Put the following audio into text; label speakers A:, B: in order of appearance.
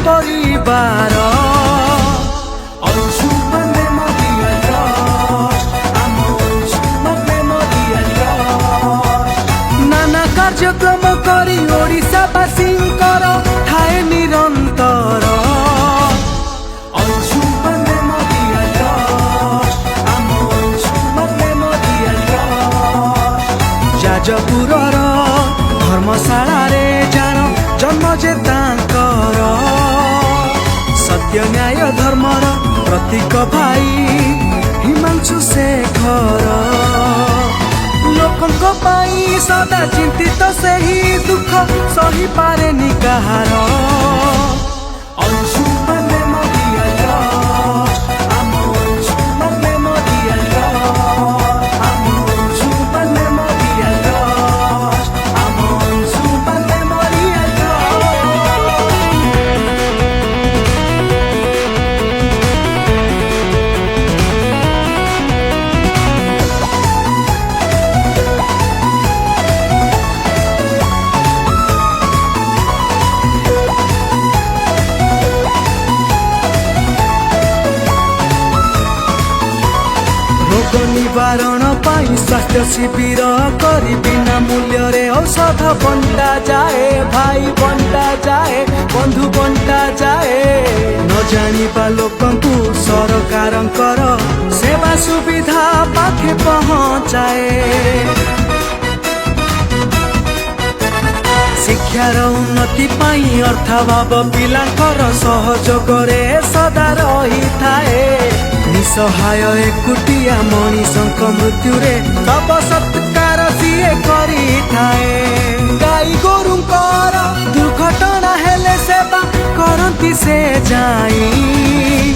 A: परिवार नाना कार्यक्रम करी ओडिशावासी ठाए निरंतर जाजपुरर धर्मशाला रे जान जन्म जे तांकर सत्य न्याय धर्मर प्रतीक भाई हिमांशु शेखर लोकंक पाई सदा चिंतित सही दुख सही पारे निकाहार निवारण पाई स्वास्थ्य शिविर करी बिना मूल्य रे औषध बंटा जाए भाई बंटा जाए बंधु बंटा जाए न जानिबा लोकंकु सरकारंकर सेवा सुविधा पाखे पहुँचाए शिक्षार उन्नति पाई अर्थाभाव पिलांकर सहयोग रे सदा रही थाए निसहाय एकुटिया मनीषक मृत्यु रे सब सत्कार सीए करी थाए गाई गोरुंकर दुर्घटना हेले सेवा करंती से जाई